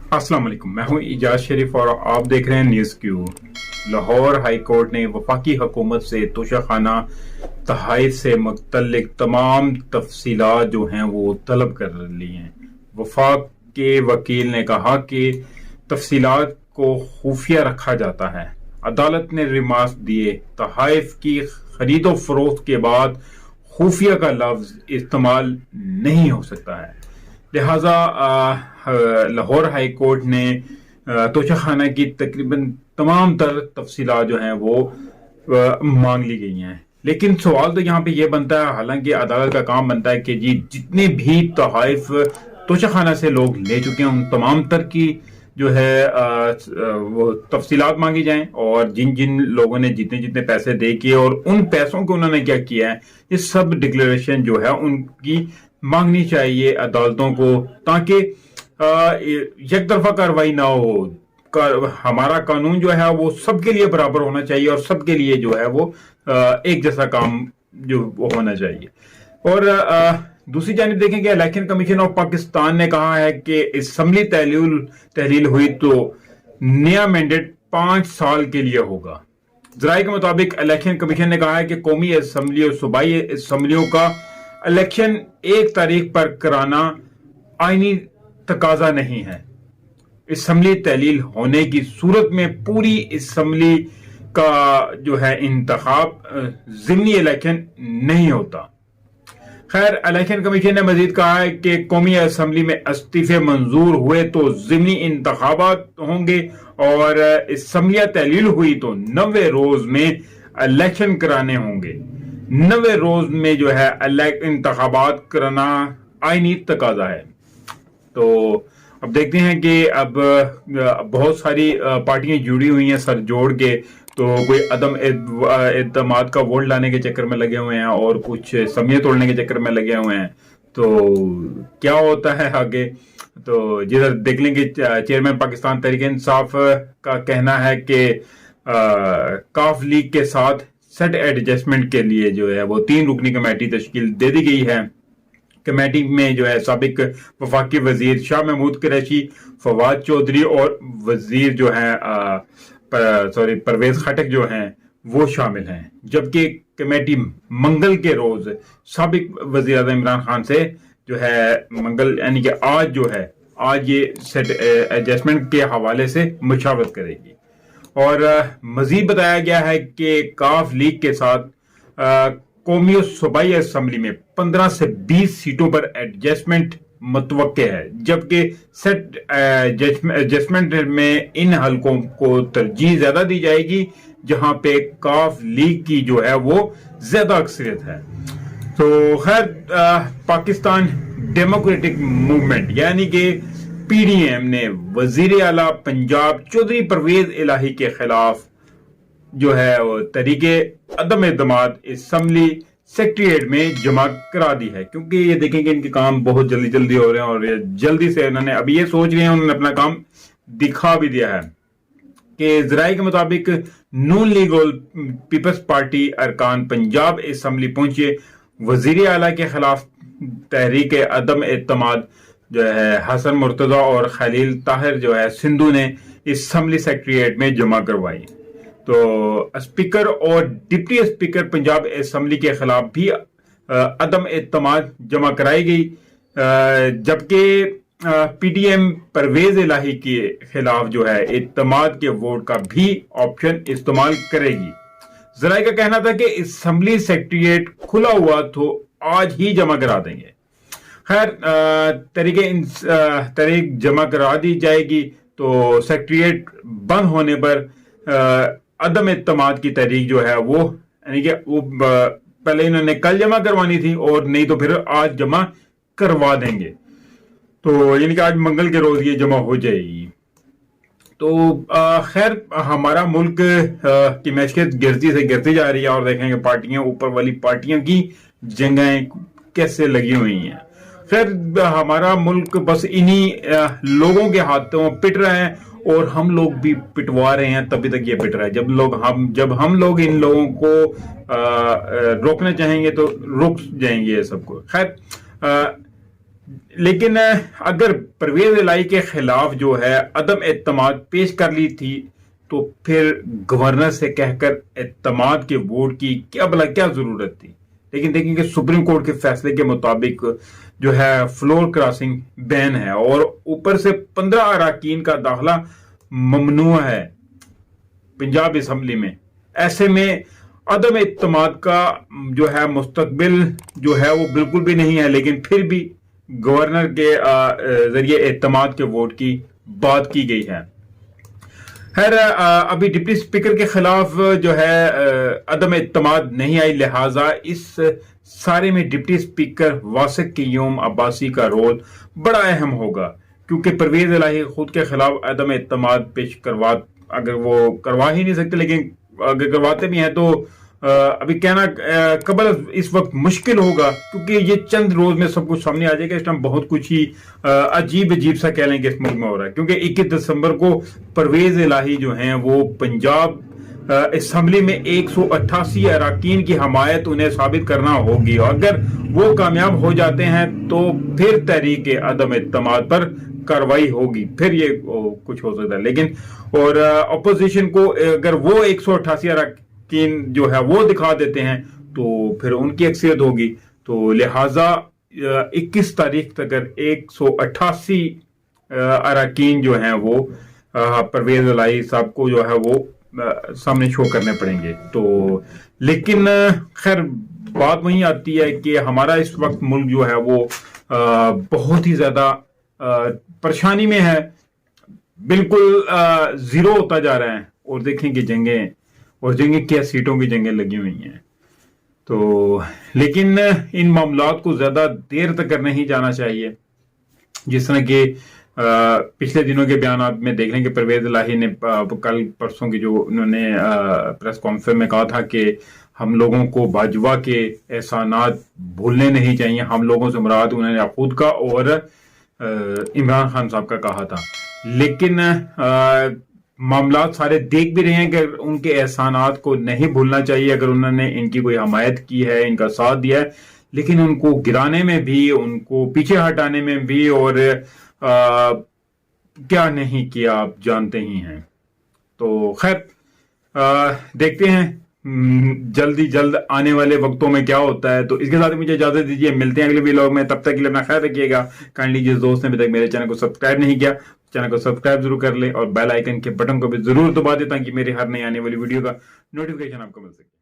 अस्सलाम वालेकुम, मैं हूं इजाज शरीफ और आप देख रहे हैं news Q. Lahore high court ने वफाकी हुकूमत से तोशाखाना तहाइफ से मुतल्लिक तमाम तफसीलात जो हैं वो तलब कर ली हैं। वफाक के वकील ने कहा कि तफसीलात को खुफिया रखा जाता है। अदालत ने रिमार्क दिए, तहाइफ की खरीदो फरोख्त के बाद खुफिया का लफ्ज इस्तेमाल नहीं हो सकता है। लिहाजा लाहौर हाई कोर्ट ने तोशाखाना की तकरीबन तमाम तर तफसीलात जो हैं वो मांग ली गई हैं। लेकिन सवाल तो यहाँ पे ये बनता है, हालांकि अदालत का काम बनता है कि जी जितने भी तोहाइफ तोशाखाना से लोग ले चुके हैं उन तमाम तर की जो है वो तफसीलात मांगी जाएं, और जिन जिन लोगों ने जितने जितने पैसे दे किए और उन पैसों को उन्होंने क्या किया है, ये सब डिक्लेरेशन जो है उनकी मांगनी चाहिए अदालतों को, ताकि एक तरफा कार्रवाई ना हो। हमारा कानून जो है वो सबके लिए बराबर होना चाहिए और सबके लिए जो है वो एक जैसा काम जो वो होना चाहिए। और दूसरी जानिब देखेंगे, इलेक्शन कमीशन ऑफ पाकिस्तान ने कहा है कि असम्बली तहलील हुई तो नया मैंडेट 5 साल के लिए होगा। जराये के मुताबिक इलेक्शन कमीशन ने कहा है कि कौमी असम्बली और सूबाई असम्बलियों का इलेक्शन 1 तारीख पर कराना आईनी तकाजा नहीं है। असम्बली तहलील होने की सूरत में पूरी असम्बली का जो है इंतखाब ज़िमनी इलेक्शन नहीं होता। खैर, इलेक्शन कमीशन ने मजीद कहा है कि कौमी असम्बली में इस्तीफे मंजूर हुए तो ज़िमनी इंतखाबात होंगे, और असम्बलियां तहलील हुई तो 90 रोज में इलेक्शन कराने होंगे। 90 रोज में जो है इंतखाबात कराना आईनी तकाजा है। तो अब देखते हैं कि अब बहुत सारी पार्टियां जुड़ी हुई हैं सर जोड़ के, तो कोई अदम एतमाद का वोट लाने के चक्कर में लगे हुए हैं और कुछ समियत तोड़ने के चक्कर में लगे हुए हैं। तो क्या होता है आगे, तो जिधर देख लेंगे चेयरमैन पाकिस्तान तहरीक इंसाफ का कहना है कि काफ लीग के साथ सेट एडजस्टमेंट के लिए जो है वो 3 रुकनी कमेटी तश्कील दे दी गई है। कमेटी में जो है साबिक वफाकी वजीर शाह महमूद कुरैशी, फवाद चौधरी और वजीर जो है परवेज खटक जो हैं वो शामिल हैं। जबकि कमेटी मंगल के रोज साबिक वजीर आज़म इमरान खान से जो है मंगल यानी कि आज जो है आज ये सेट एडजस्टमेंट के हवाले से मुशावरत करेगी। और मजीद बताया गया है कि काफ लीग के साथ कौमी और सूबाई असम्बली में 15 से 20 सीटों पर एडजस्टमेंट मुतवक्के है, जबकि सेट एडजस्टमेंट में इन हलकों को तरजीह ज्यादा दी जाएगी जहां पे काफ लीग की जो है वो ज्यादा अक्सरियत है। तो खैर, पाकिस्तान डेमोक्रेटिक मूवमेंट यानी कि पीडीएम ने वजीर आला पंजाब चौधरी परवेज इलाही के खिलाफ जो है वो तरीके अदम एतमाद असम्बली सेक्रेटेरिएट में जमा करा दी है, क्योंकि ये देखेंगे इनके काम बहुत जल्दी जल्दी हो रहे हैं और ये जल्दी से उन्होंने अभी ये सोच रहे हैं, उन्होंने अपना काम दिखा भी दिया है कि जराये के मुताबिक नून लीग और पीपल्स पार्टी अरकान पंजाब असम्बली पहुंचे। वजीर आला के खिलाफ तहरीक अदम एतमाद जो है हसन मुर्तजा और खलील ताहिर जो है सिंधु ने असम्बली सेक्रेटेरिएट में जमा करवाई। तो स्पीकर और डिप्टी स्पीकर पंजाब असम्बली के खिलाफ भी अदम एतमाद जमा कराई गई, जबकि पीडीएम परवेज इलाही के खिलाफ जो है एतमाद के वोट का भी ऑप्शन इस्तेमाल करेगी। जराये का कहना था कि असम्बली सेक्रेटेरिएट खुला हुआ तो आज ही जमा करा देंगे। खैर, तारीख जमा करा दी जाएगी तो सेक्रेटेरिएट बंद होने पर अदम एतमाद की तारीख जो है वो यानी कि वो पहले इन्होंने कल जमा करवानी थी और नहीं तो फिर आज जमा करवा देंगे। तो यानी कि आज मंगल के रोज ये जमा हो जाएगी। तो खैर, हमारा मुल्क की मैशियत गिरती से गिरती जा रही है और देखेंगे पार्टियां, ऊपर वाली पार्टियों की जंगें कैसे लगी हुई हैं। खैर, हमारा मुल्क बस इन्हीं लोगों के हाथों पिट रहे हैं और हम लोग भी पिटवा रहे हैं, तभी तक ये पिट रहा है। जब हम लोग इन लोगों को रोकना चाहेंगे तो रुक जाएंगे ये सबको। खैर, لیکن اگر پرویز الہی کے خلاف جو ہے عدم اعتماد پیش کر لی تھی تو پھر گورنر سے کہہ کر اعتماد کے ووٹ کی کیا ضرورت تھی. لیکن دیکھیں کہ سپریم کورٹ کے فیصلے کے مطابق جو ہے فلور کراسنگ بین ہے اور اوپر سے 15 اراکین کا داخلہ ممنوع ہے پنجاب اسمبلی میں. ایسے میں عدم اعتماد کا جو ہے مستقبل جو ہے وہ بالکل بھی نہیں ہے، لیکن پھر بھی گورنر کے ذریعے اعتماد کے ووٹ کی بات کی گئی ہے. خیر ابھی ڈپٹی اسپیکر کے خلاف جو ہے عدم اعتماد نہیں آئی، لہٰذا اس سارے میں ڈپٹی اسپیکر واسق قیوم عباسی کا رول بڑا اہم ہوگا، کیونکہ پرویز الہی خود کے خلاف عدم اعتماد پیش اگر وہ کروا ہی نہیں سکتے، لیکن اگر کرواتے بھی ہیں تو ابھی کہنا قبل اس وقت مشکل ہوگا، کیونکہ یہ چند روز میں سب کچھ سامنے آ جائے گا. اس ٹائم بہت کچھ ہی عجیب سا کہہ لیں کہ اس ملک میں ہو رہا ہے، کیونکہ 21 دسمبر کو پرویز الہی جو ہیں وہ پنجاب اسمبلی میں 188 اراکین کی حمایت انہیں ثابت کرنا ہوگی، اور اگر وہ کامیاب ہو جاتے ہیں تو پھر تحریک عدم اعتماد پر کاروائی ہوگی، پھر یہ کچھ ہو سکتا ہے. لیکن اور اپوزیشن کو اگر وہ 188 اراکین جو ہے وہ دکھا دیتے ہیں تو پھر ان کی اکثریت ہوگی. تو لہٰذا 21 تاریخ تک 188 اراکین جو ہیں وہ پرویز الہی صاحب کو جو ہے وہ سامنے شو کرنے پڑیں گے. تو لیکن خیر بات وہیں آتی ہے کہ ہمارا اس وقت ملک جو ہے وہ بہت ہی زیادہ پریشانی میں ہے، بالکل زیرو ہوتا جا رہا ہے. اور دیکھیں کہ جنگیں کیا سیٹوں کی جنگیں لگی ہوئی ہیں. تو لیکن ان معاملات کو زیادہ دیر تک نہیں جانا چاہیے. جس طرح کہ پچھلے دنوں کے بیانات میں دیکھ رہے ہیں کہ پرویز الہی نے کل پرسوں کی جو انہوں نے پریس کانفرنس میں کہا تھا کہ ہم لوگوں کو باجوہ کے احسانات بھولنے نہیں چاہیے. ہم لوگوں سے مراد انہوں نے خود کا اور عمران خان صاحب کا کہا تھا. لیکن معاملات سارے دیکھ بھی رہے ہیں کہ ان کے احسانات کو نہیں بھولنا چاہیے. اگر انہوں نے ان کی کوئی حمایت کی ہے، ان کا ساتھ دیا ہے، لیکن ان کو گرانے میں بھی، ان کو پیچھے ہٹانے میں بھی اور کیا نہیں کیا آپ جانتے ہی ہیں. تو خیر دیکھتے ہیں جلد آنے والے وقتوں میں کیا ہوتا ہے. تو اس کے ساتھ مجھے اجازت دیجیے، ملتے ہیں اگلے ویلاگ میں. تب تک کے لیے اپنا خیال رکھیے گا. کائنڈلی جس دوست نے ابھی تک میرے چینل کو سبسکرائب نہیں کیا، چینل کو سبسکرائب ضرور کر لیں اور بیل آئیکن کے بٹن کو بھی ضرور دبا دیں تاکہ میری ہر نئی آنے والی ویڈیو کا نوٹیفیکیشن آپ کو مل سکے.